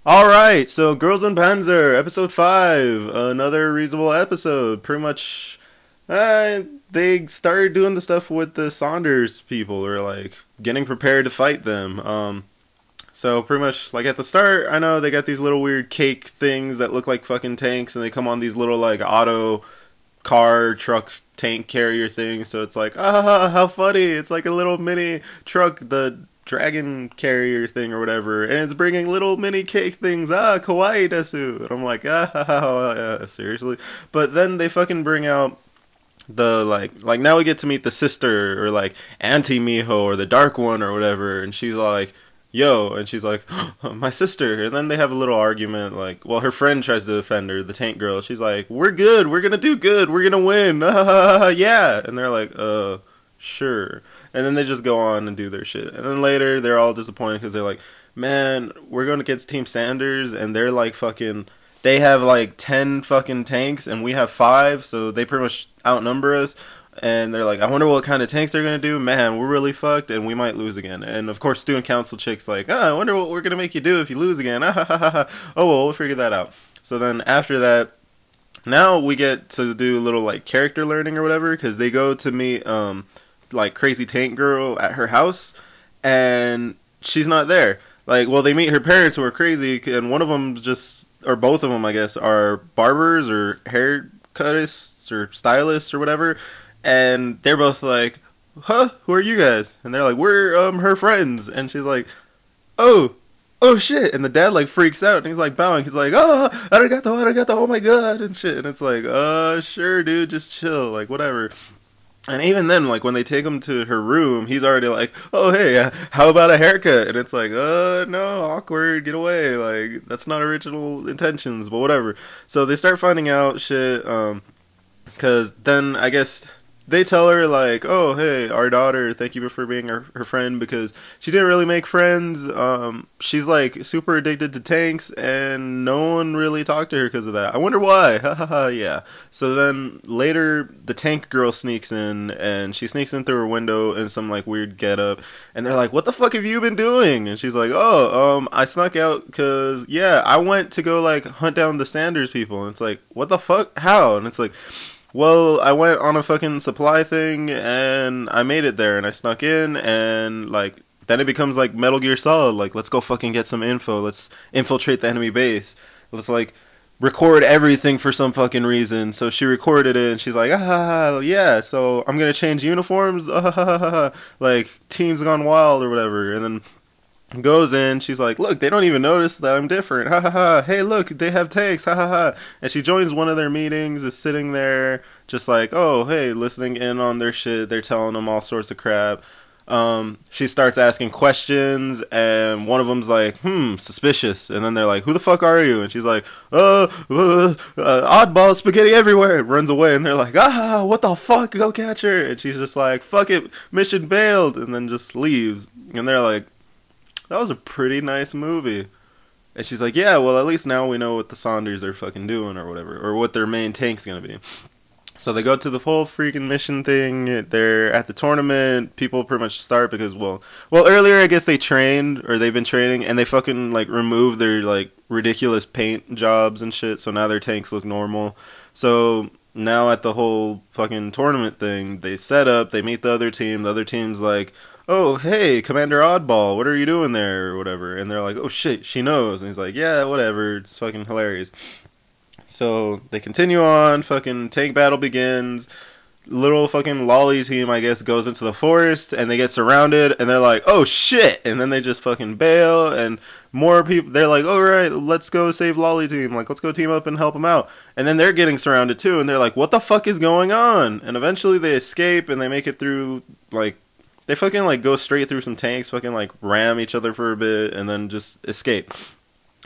Alright, so Girls in Panzer, episode 5, another reasonable episode. Pretty much, they started doing the stuff with the Saunders people, or like, getting prepared to fight them. So pretty much, like at the start, I know they got these little weird cake things that look like fucking tanks, and they come on these little like auto car, truck, tank carrier things, so it's like, how funny, it's like a little mini truck, the dragon carrier thing or whatever, and it's bringing little mini cake things, kawaii desu, and I'm like, seriously? But then they fucking bring out the, like now we get to meet the sister, or like, Auntie Miho, or the dark one, or whatever, and she's like, yo, and she's like, my sister, and then they have a little argument, like, well, her friend tries to defend her, the tank girl, she's like, we're good, we're gonna do good, we're gonna win, yeah, and they're like, sure, and then they just go on and do their shit, and then later, they're all disappointed, because they're like, man, we're going against Team Sanders, and they're like fucking, they have like 10 fucking tanks, and we have 5, so they pretty much outnumber us. And they're like, I wonder what kind of tanks they're going to do. Man, we're really fucked, and we might lose again. And, of course, student council chick's like, I wonder what we're going to make you do if you lose again. Oh, well, we'll figure that out. So then, after that, now we get to do a little, like, character learning or whatever, because they go to meet, like, Crazy Tank Girl at her house, and she's not there. Like, well, they meet her parents who are crazy, and one of them just, or both of them, I guess, are barbers or haircutists or stylists or whatever. And they're both like, huh, who are you guys? And they're like, we're her friends. And she's like, oh shit. And the dad like freaks out, and he's like bowing, he's like, arigato, oh my god, and shit. And it's like, sure dude, just chill, like whatever. And even then, like when they take him to her room, he's already like, oh hey, how about a haircut? And it's like, no, awkward, get away, like that's not original intentions, but whatever. So they start finding out shit, cause then I guess they tell her like, oh hey, our daughter, thank you for being her friend, because she didn't really make friends. She's like super addicted to tanks, and no one really talked to her because of that. I wonder why. Yeah. So then later the tank girl sneaks in, and she sneaks in through her window in some like weird getup, and they're like, what the fuck have you been doing? And she's like, I snuck out because yeah, I went to go like hunt down the Sanders people. And it's like, what the fuck, how? And it's like, well, I went on a fucking supply thing, and I made it there, and I snuck in, and, like, then it becomes, like, Metal Gear Solid, like, let's go fucking get some info, let's infiltrate the enemy base, let's, like, record everything for some fucking reason. So she recorded it, and she's like, yeah, so I'm gonna change uniforms, like, Team's Gone Wild, or whatever, and then goes in, she's like, look, they don't even notice that I'm different, hey look, they have tanks, and she joins one of their meetings, is sitting there, just like, oh hey, listening in on their shit, they're telling them all sorts of crap. She starts asking questions, and one of them's like, suspicious, and then they're like, who the fuck are you? And she's like, oddball, spaghetti everywhere, runs away, and they're like, what the fuck, go catch her, and she's just like, fuck it, mission bailed, and then just leaves, and they're like, that was a pretty nice movie. And she's like, yeah, well, at least now we know what the Saunders are fucking doing or whatever, or what their main tank's gonna be. So they go to the full freaking mission thing. They're at the tournament. People pretty much start because, well, earlier I guess they trained, or they've been training, and they fucking, like, removed their, like, ridiculous paint jobs and shit, so now their tanks look normal. So now at the whole fucking tournament thing, they set up, they meet the other team. The other team's like, oh, hey, Commander Oddball, what are you doing there, or whatever, and they're like, oh shit, she knows, and he's like, yeah, whatever, it's fucking hilarious. So, they continue on, fucking tank battle begins, little fucking lolly team, I guess, goes into the forest, and they get surrounded, and they're like, oh shit, and then they just fucking bail, and more people, they're like, alright, let's go save lolly team, like, let's go team up and help them out, and then they're getting surrounded too, and they're like, what the fuck is going on? And eventually they escape, and they make it through, like, they fucking, like, go straight through some tanks, fucking, like, ram each other for a bit, and then just escape.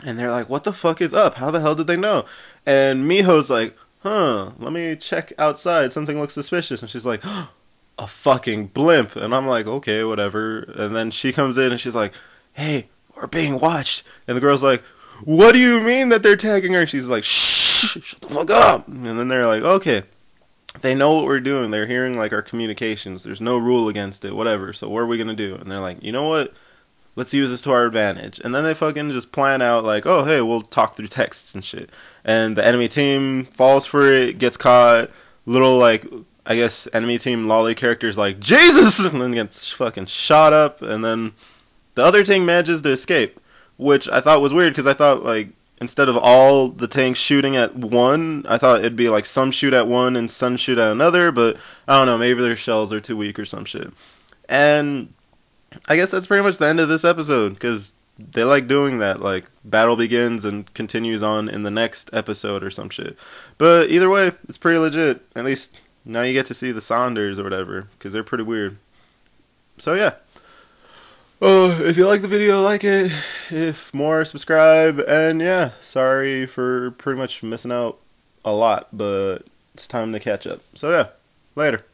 And they're like, what the fuck is up? How the hell did they know? And Miho's like, let me check outside. Something looks suspicious. And she's like, a fucking blimp. And I'm like, okay, whatever. And then she comes in, and she's like, hey, we're being watched. And the girl's like, what do you mean that they're tagging her? And she's like, shh, shut the fuck up. And then they're like, okay. They know what we're doing. They're hearing, like, our communications. There's no rule against it, whatever. So what are we going to do? And they're like, you know what? let's use this to our advantage. And then they fucking just plan out like, oh, hey, we'll talk through texts and shit. And the enemy team falls for it, gets caught. Little, like, I guess, enemy team lolly characters like, Jesus! And then gets fucking shot up. And then the other tank manages to escape. Which I thought was weird, because I thought, like, instead of all the tanks shooting at one, I thought it'd be like some shoot at one and some shoot at another. But I don't know, maybe their shells are too weak or some shit. And I guess that's pretty much the end of this episode, because they like doing that. Like, battle begins and continues on in the next episode or some shit. But either way, it's pretty legit. At least now you get to see the Saunders or whatever, because they're pretty weird. So yeah. If you like the video, like it. If more, subscribe. And yeah, sorry for pretty much missing out a lot, but it's time to catch up. So yeah, later.